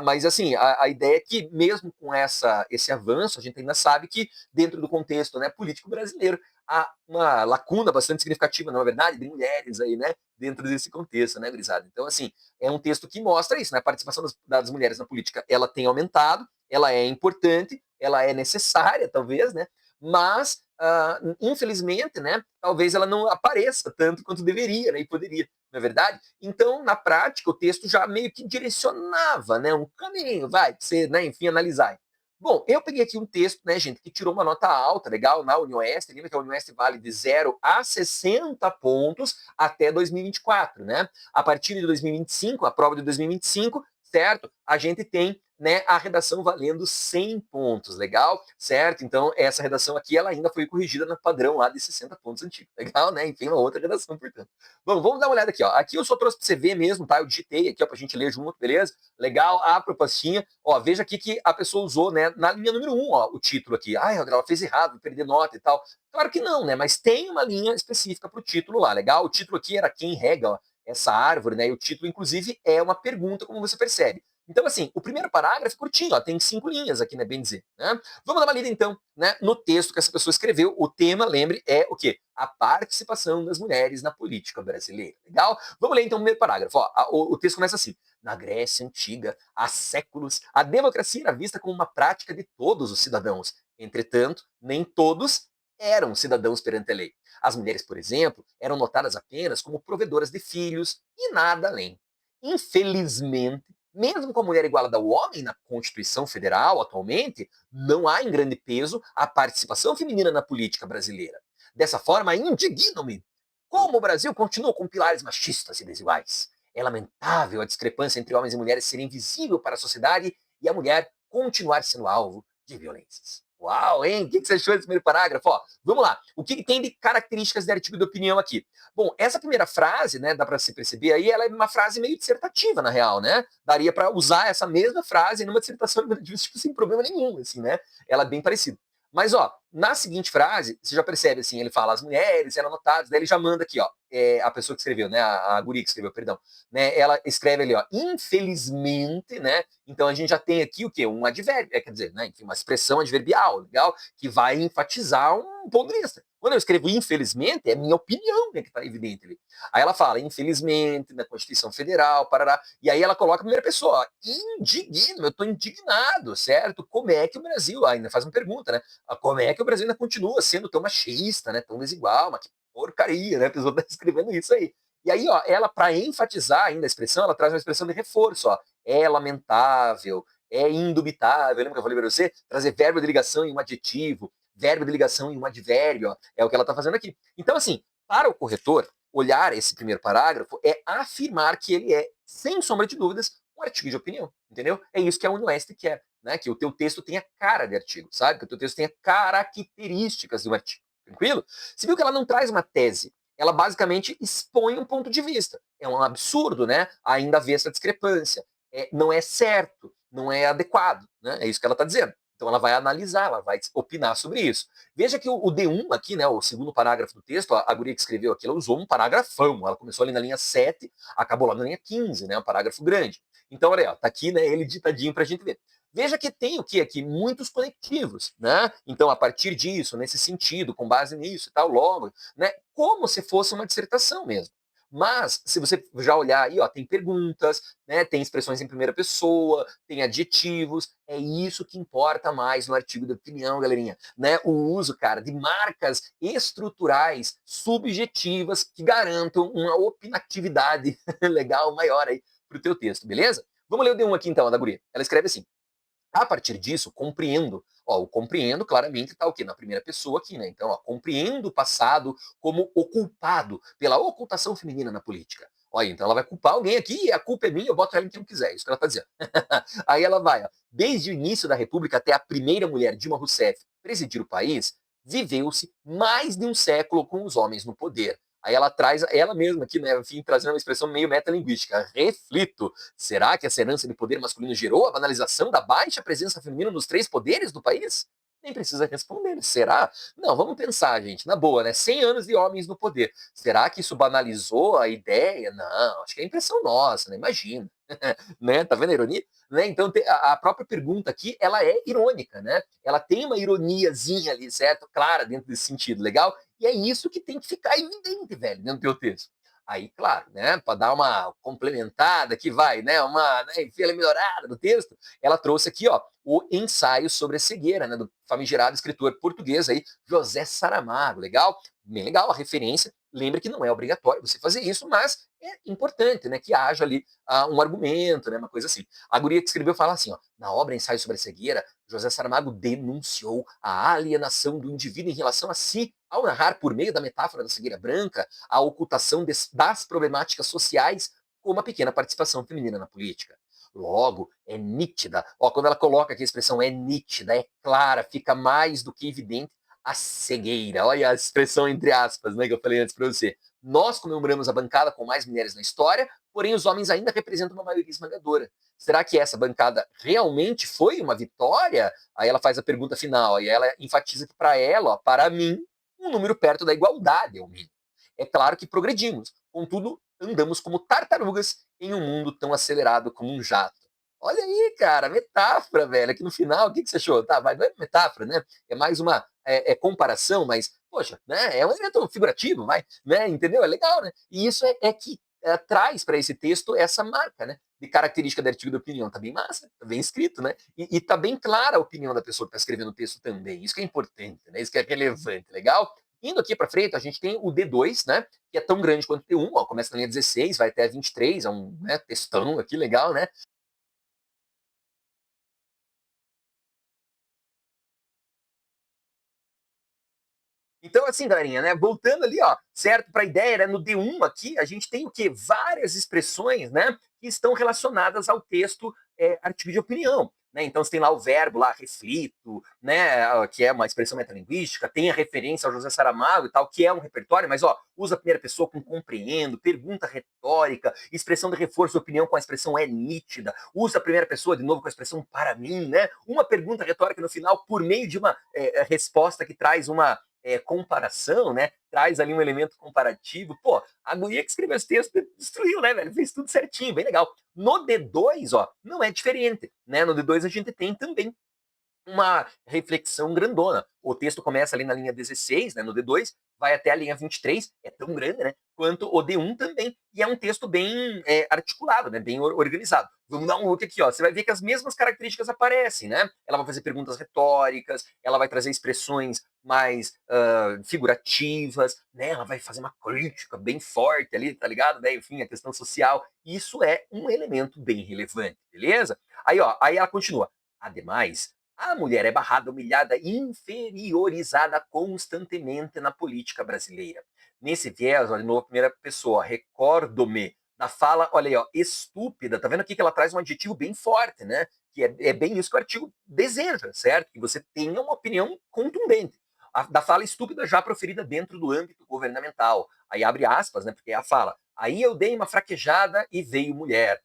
[SPEAKER 1] Mas assim, a ideia é que mesmo com esse avanço, a gente ainda sabe que dentro do contexto, né, político brasileiro, há uma lacuna bastante significativa, não é verdade, de mulheres aí, né, dentro desse contexto, né, gurizada? Então, assim, é um texto que mostra isso, né? A participação das mulheres na política, ela tem aumentado, ela é importante, ela é necessária, talvez, né? Mas, infelizmente, né, talvez ela não apareça tanto quanto deveria, né, e poderia, não é verdade? Então, na prática, o texto já meio que direcionava, né, um caminho, vai, você, né, enfim, analisar. Bom, eu peguei aqui um texto, né, gente, que tirou uma nota alta, legal, na UniOeste. Lembra que a UniOeste vale de 0 a 60 pontos até 2024, né? A partir de 2025, a prova de 2025, certo? A gente tem, né, a redação valendo 100 pontos, legal? Certo? Então, essa redação aqui, ela ainda foi corrigida no padrão lá de 60 pontos antigo, legal, né? Enfim, uma outra redação, portanto. Bom, vamos dar uma olhada aqui, ó. Aqui eu só trouxe para você ver mesmo, tá? Eu digitei aqui, ó, pra gente ler junto, beleza? Legal, a propostinha. Ó, veja aqui que a pessoa usou, né, na linha número 1, ó, o título aqui. Ai, Rodrigo, ela fez errado, vou perder nota e tal. Claro que não, né? Mas tem uma linha específica para o título lá, legal? O título aqui era quem rega, ó, essa árvore, né? E o título, inclusive, é uma pergunta, como você percebe. Então, assim, o primeiro parágrafo é curtinho, ó, tem 5 linhas aqui, né? Bem dizer. Né? Vamos dar uma lida, então, né? No texto que essa pessoa escreveu. O tema, lembre, é o quê? A participação das mulheres na política brasileira. Legal? Vamos ler, então, o primeiro parágrafo. Ó, o texto começa assim. Na Grécia Antiga, há séculos, a democracia era vista como uma prática de todos os cidadãos. Entretanto, nem todos eram cidadãos perante a lei. As mulheres, por exemplo, eram notadas apenas como provedoras de filhos e nada além. Infelizmente, mesmo com a mulher igualada ao homem na Constituição Federal atualmente, não há em grande peso a participação feminina na política brasileira. Dessa forma, indignam-me como o Brasil continua com pilares machistas e desiguais. É lamentável a discrepância entre homens e mulheres ser invisível para a sociedade e a mulher continuar sendo alvo de violências. Uau, hein? O que você achou desse primeiro parágrafo? Ó, vamos lá. O que tem de características de artigo de opinião aqui? Bom, essa primeira frase, né, dá para se perceber aí, ela é uma frase meio dissertativa, na real, né? Daria para usar essa mesma frase numa dissertação tipo, sem problema nenhum, assim, né? Ela é bem parecida. Mas, ó, na seguinte frase, você já percebe, assim, ele fala as mulheres eram notadas, daí ele já manda aqui, ó, a pessoa que escreveu, né, a guria que escreveu, perdão, né, ela escreve ali, ó, infelizmente, né, então a gente já tem aqui o quê? Um advérbio, quer dizer, né, enfim, uma expressão adverbial, legal, que vai enfatizar um ponto de vista. Quando eu escrevo infelizmente, é minha opinião, né, que está evidente ali. Aí ela fala, infelizmente, na Constituição Federal, parará, e aí ela coloca a primeira pessoa, ó, indigno, eu estou indignado, certo? Como é que o Brasil, ainda faz uma pergunta, né, como é que o Brasil ainda continua sendo tão machista, né, tão desigual, mas que porcaria, né, a pessoa está escrevendo isso aí. E aí, ó, ela, para enfatizar ainda a expressão, ela traz uma expressão de reforço, ó, é lamentável, é indubitável, lembra que eu falei para você? Trazer verbo de ligação em um adjetivo, verbo de ligação em um advérbio, ó, é o que ela está fazendo aqui. Então, assim, para o corretor, olhar esse primeiro parágrafo é afirmar que ele é, sem sombra de dúvidas, um artigo de opinião, entendeu? É isso que a UniOeste quer, né? Que o teu texto tenha cara de artigo, sabe? Que o teu texto tenha características de um artigo, tranquilo? Você viu que ela não traz uma tese, ela basicamente expõe um ponto de vista. É um absurdo, né? Ainda haver essa discrepância. Não é certo, não é adequado, né? É isso que ela está dizendo. Então ela vai analisar, ela vai opinar sobre isso. Veja que o D1 aqui, né, o segundo parágrafo do texto, a guria que escreveu aqui, ela usou um parágrafão. Ela começou ali na linha 7, acabou lá na linha 15, né, um parágrafo grande. Então, olha aí, ó, tá aqui, né, ele ditadinho pra gente ver. Veja que tem o que aqui? Muitos conectivos, né? Então, a partir disso, nesse sentido, com base nisso e tal, logo, né? Como se fosse uma dissertação mesmo. Mas, se você já olhar aí, ó, tem perguntas, né? Tem expressões em primeira pessoa, tem adjetivos, é isso que importa mais no artigo de opinião, galerinha, né? O uso, cara, de marcas estruturais subjetivas que garantam uma opinatividade legal maior aí pro teu texto, beleza? Vamos ler o D1 aqui então, a da guria. Ela escreve assim: a partir disso, compreendo. Ó, o compreendo claramente está o quê? Na primeira pessoa aqui, né? Então, ó, compreendo o passado como o culpado pela ocultação feminina na política. Olha, então ela vai culpar alguém aqui e a culpa é minha, eu boto ela em quem eu quiser. Isso que ela está dizendo. Aí ela vai, ó, desde o início da República até a primeira mulher, Dilma Rousseff, presidir o país, viveu-se mais de um século com os homens no poder. Aí ela traz ela mesma aqui, né, enfim, trazendo uma expressão meio metalinguística. Reflito. Será que essa herança de poder masculino gerou a banalização da baixa presença feminina nos três poderes do país? Nem precisa responder. Será? Não, vamos pensar, gente, na boa, né? 100 anos de homens no poder. Será que isso banalizou a ideia? Não, acho que é impressão nossa, né? Imagina. Né? Tá vendo a ironia? Né? Então, a própria pergunta aqui, ela é irônica, né? Ela tem uma ironiazinha ali, certo? Clara, dentro desse sentido, legal? E é isso que tem que ficar evidente, velho, dentro do teu texto. Aí, claro, né, para dar uma complementada que vai, né, uma, né, enfim, ela melhorada no texto, ela trouxe aqui, ó, o ensaio sobre a cegueira, né, do famigerado escritor português aí, José Saramago, legal? Bem legal a referência. Lembra que não é obrigatório você fazer isso, mas é importante, né, que haja ali um argumento, né, uma coisa assim. A guria que escreveu fala assim, ó, na obra Ensaio sobre a Cegueira, José Saramago denunciou a alienação do indivíduo em relação a si, ao narrar, por meio da metáfora da cegueira branca, a ocultação das problemáticas sociais com uma pequena participação feminina na política. Logo, é nítida, ó, quando ela coloca aqui a expressão é nítida, é clara, fica mais do que evidente a cegueira. Olha a expressão entre aspas, né, que eu falei antes para você. Nós comemoramos a bancada com mais mulheres na história, porém os homens ainda representam uma maioria esmagadora. Será que essa bancada realmente foi uma vitória? Aí ela faz a pergunta final, e ela enfatiza que para ela, ó, para mim, um número perto da igualdade é o mínimo. É claro que progredimos, contudo, andamos como tartarugas em um mundo tão acelerado como um jato. Olha aí, cara, metáfora, velho. Aqui no final, o que, que você achou? Tá, vai, não é metáfora, né? É mais uma comparação, mas, poxa, né? É um elemento figurativo, vai, né? Entendeu? É legal, né? E isso é que traz para esse texto essa marca, né? De característica do artigo de opinião. Tá bem massa, tá bem escrito, né? E tá bem clara a opinião da pessoa que está escrevendo o texto também. Isso que é importante, né? Isso que é relevante, legal? Indo aqui para frente, a gente tem o D2, né? Que é tão grande quanto o D1, ó, começa na linha 16, vai até a 23, é um, né, textão aqui legal, né? Então, assim, galerinha, né? Voltando ali, ó, certo, para a ideia, né, no D1 aqui, a gente tem o quê? Várias expressões, né, que estão relacionadas ao texto artigo de opinião. Né? Então, você tem lá o verbo lá, reflito, né, que é uma expressão metalinguística, tem a referência ao José Saramago e tal, que é um repertório, mas ó, usa a primeira pessoa com compreendo, pergunta retórica, expressão de reforço de opinião com a expressão é nítida, usa a primeira pessoa de novo com a expressão para mim, né? Uma pergunta retórica no final por meio de uma resposta que traz uma comparação, né? Traz ali um elemento comparativo. Pô, a guria que escreveu esse texto destruiu, né, velho? Fez tudo certinho, bem legal. No D2, ó, não é diferente, né? No D2 a gente tem também uma reflexão grandona. O texto começa ali na linha 16, né, no D2, vai até a linha 23, é tão grande, né, quanto o D1 também, e é um texto bem articulado, né, bem organizado. Vamos dar um look aqui, ó. Você vai ver que as mesmas características aparecem, né? Ela vai fazer perguntas retóricas, ela vai trazer expressões mais figurativas, né? Ela vai fazer uma crítica bem forte ali, tá ligado? Né? Enfim, a questão social. Isso é um elemento bem relevante, beleza? Aí, ó, aí ela continua. Ademais, a mulher é barrada, humilhada e inferiorizada constantemente na política brasileira. Nesse viés, olha, de novo, primeira pessoa, recordo-me da fala, olha aí, ó, estúpida. Tá vendo aqui que ela traz um adjetivo bem forte, né? Que é bem isso que o artigo deseja, certo? Que você tenha uma opinião contundente. Da fala estúpida já proferida dentro do âmbito governamental. Aí abre aspas, né? Porque é a fala. Aí eu dei uma fraquejada e veio mulher.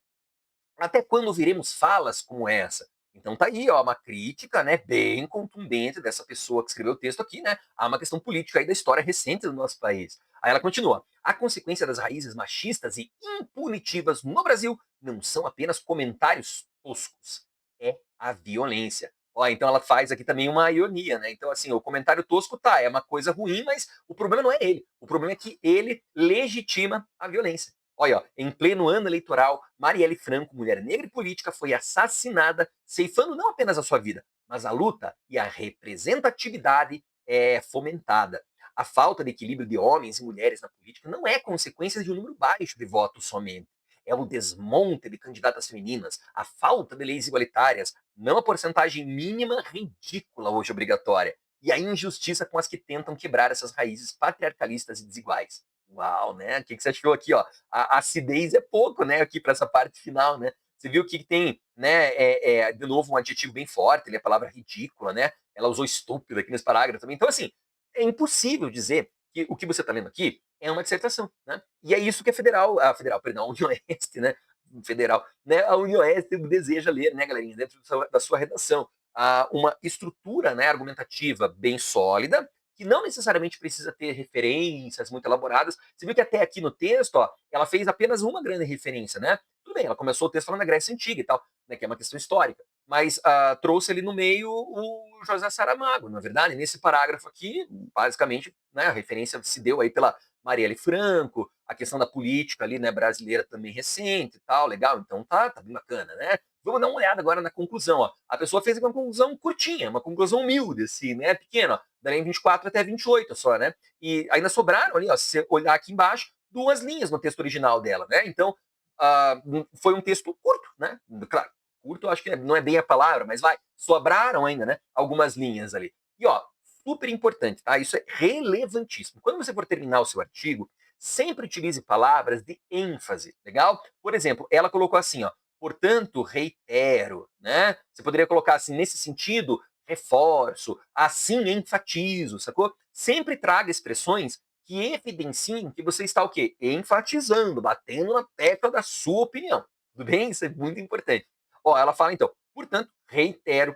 [SPEAKER 1] Até quando viremos falas como essa? Então tá aí, ó, uma crítica, né, bem contundente dessa pessoa que escreveu o texto aqui, né, a uma questão política aí da história recente do nosso país. Aí ela continua: a consequência das raízes machistas e impunitivas no Brasil não são apenas comentários toscos, é à violência. Ó, então ela faz aqui também uma ironia, né? Então, assim, o comentário tosco tá, é uma coisa ruim, mas o problema não é ele. O problema é que ele legitima a violência. Olha, ó, em pleno ano eleitoral, Marielle Franco, mulher negra e política, foi assassinada, ceifando não apenas a sua vida, mas a luta e a representatividade é fomentada. A falta de equilíbrio de homens e mulheres na política não é consequência de um número baixo de votos somente. É o desmonte de candidatas femininas, a falta de leis igualitárias, não a porcentagem mínima ridícula hoje obrigatória, e a injustiça com as que tentam quebrar essas raízes patriarcalistas e desiguais. Uau, né? O que você achou aqui, ó? A acidez é pouco, né? Aqui para essa parte final, né? Você viu que tem, né? De novo, um adjetivo bem forte, ele é a palavra ridícula, né? Ela usou estúpido aqui nesse parágrafo também. Então, assim, é impossível dizer que o que você está lendo aqui é uma dissertação, né? E é isso que perdão, a Unioeste, né? Federal, né? A Unioeste deseja ler, né, galerinha, dentro da sua redação, uma estrutura, né, argumentativa bem sólida, que não necessariamente precisa ter referências muito elaboradas. Você viu que até aqui no texto, ó, ela fez apenas uma grande referência, né? Tudo bem, ela começou o texto falando da Grécia Antiga e tal, né, que é uma questão histórica, mas trouxe ali no meio o José Saramago, na verdade, nesse parágrafo aqui, basicamente, né, a referência se deu aí pela Marielle Franco, a questão da política ali, né, brasileira também recente e tal, legal, então tá bem bacana, né? Vamos dar uma olhada agora na conclusão, ó. A pessoa fez uma conclusão curtinha, uma conclusão humilde, assim, né, pequena, ó, da linha 24 até 28 só, né? E ainda sobraram ali, ó, se você olhar aqui embaixo, 2 linhas no texto original dela, né? Então, foi um texto curto, né? Claro, curto eu acho que não é bem a palavra, mas vai, sobraram ainda, né, algumas linhas ali. E, ó, super importante, tá? Isso é relevantíssimo. Quando você for terminar o seu artigo, sempre utilize palavras de ênfase, legal? Por exemplo, ela colocou assim, ó, portanto, reitero, né? Você poderia colocar assim, nesse sentido, reforço, assim enfatizo, sacou? Sempre traga expressões que evidenciem que você está o quê? Enfatizando, batendo na tecla da sua opinião. Tudo bem? Isso é muito importante. Ó, ela fala então, portanto, reitero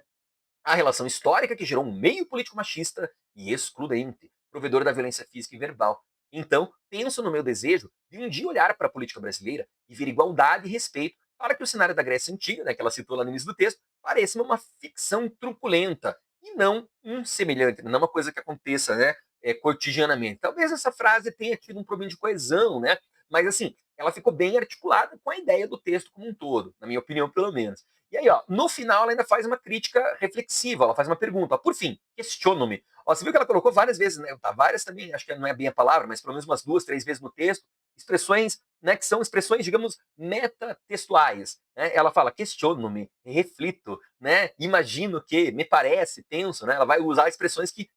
[SPEAKER 1] a relação histórica que gerou um meio político machista e excludente, provedor da violência física e verbal. Então, penso no meu desejo de um dia olhar para a política brasileira e ver igualdade e respeito para que o cenário da Grécia Antiga, né, que ela citou lá no início do texto, pareça uma ficção truculenta e não um semelhante, não uma coisa que aconteça, né, cotidianamente. Talvez essa frase tenha tido um problema de coesão, né, mas assim, ela ficou bem articulada com a ideia do texto como um todo, na minha opinião, pelo menos. E aí, ó, no final, ela ainda faz uma crítica reflexiva, ela faz uma pergunta. Ó, por fim, questiono-me. Ó, você viu que ela colocou várias vezes, né? Tá, várias também, acho que não é bem a palavra, mas pelo menos umas 2, 3 vezes no texto, expressões, né, que são expressões, digamos, metatextuais. Né? Ela fala, questiono-me, reflito, né? Imagino que, me parece, penso, né? Ela vai usar expressões que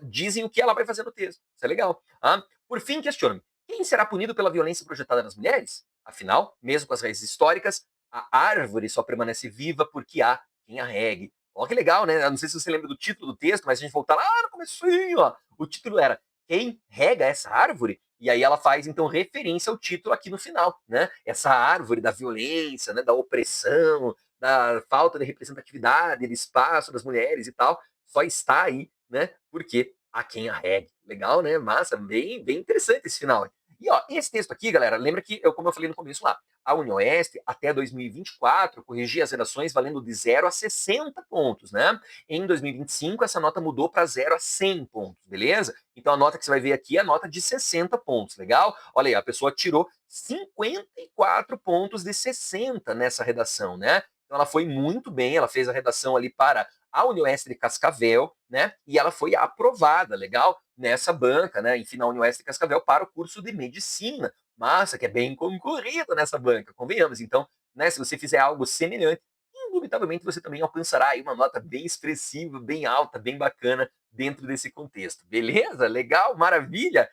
[SPEAKER 1] dizem o que ela vai fazer no texto. Isso é legal. Por fim, questiono-me. Quem será punido pela violência projetada nas mulheres? Afinal, mesmo com as raízes históricas, a árvore só permanece viva porque há quem a regue. Olha que legal, né? Eu não sei se você lembra do título do texto, mas a gente voltar lá no comecinho, ó. O título era Quem rega essa árvore? E aí ela faz, então, referência ao título aqui no final, né? Essa árvore da violência, né? Da opressão, da falta de representatividade, de espaço das mulheres e tal, só está aí, né? Porque há quem a regue. Legal, né? Massa, bem interessante esse final. E ó, esse texto aqui, galera, lembra que, como eu falei no começo lá, a Unioeste, até 2024, corrigia as redações valendo de 0 a 60 pontos, né? Em 2025, essa nota mudou para 0 a 100 pontos, beleza? Então a nota que você vai ver aqui é a nota de 60 pontos, legal? Olha aí, a pessoa tirou 54 pontos de 60 nessa redação, né? Então ela foi muito bem, ela fez a redação ali para a Unioeste de Cascavel, né? E ela foi aprovada, legal? Nessa banca, né? Enfim, na Unioeste de Cascavel para o curso de medicina. Massa, que é bem concorrido nessa banca, convenhamos. Então, né, se você fizer algo semelhante, indubitavelmente você também alcançará aí uma nota bem expressiva, bem alta, bem bacana dentro desse contexto. Beleza? Legal? Maravilha?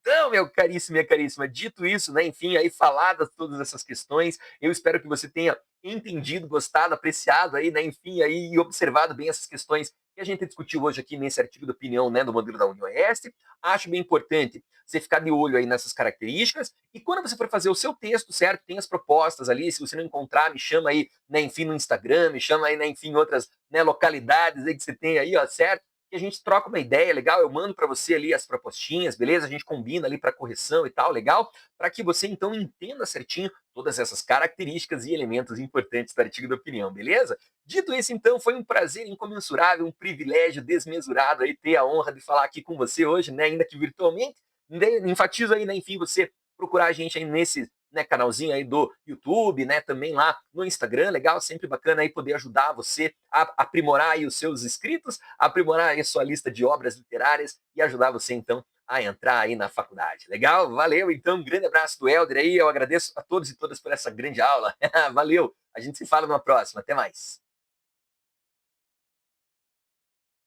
[SPEAKER 1] Então, meu caríssimo, minha caríssima, dito isso, né, enfim, aí faladas todas essas questões, eu espero que você tenha entendido, gostado, apreciado aí, né, enfim, aí e observado bem essas questões que a gente discutiu hoje aqui nesse artigo de opinião, né, do modelo da União Oeste. Acho bem importante você ficar de olho aí nessas características e quando você for fazer o seu texto, certo? Tem as propostas ali, se você não encontrar, me chama aí, né, enfim, no Instagram, me chama aí, né, enfim, em outras, né, localidades aí que você tem aí, ó, certo? que a gente troca uma ideia, legal? Eu mando para você ali as propostinhas, beleza? A gente combina ali para correção e tal, legal? Para que você então entenda certinho todas essas características e elementos importantes do artigo da opinião, beleza? Dito isso, então, foi um prazer incomensurável, um privilégio desmesurado aí ter a honra de falar aqui com você hoje, né? Ainda que virtualmente. Enfatizo aí, né? Enfim, você procurar a gente aí nesse, né, canalzinho aí do YouTube, né, também lá no Instagram, legal, sempre bacana aí poder ajudar você a aprimorar aí os seus escritos, aprimorar aí a sua lista de obras literárias e ajudar você então a entrar aí na faculdade. Legal? Valeu, então, um grande abraço do Helder aí, eu agradeço a todos e todas por essa grande aula. Valeu, a gente se fala numa próxima, até mais.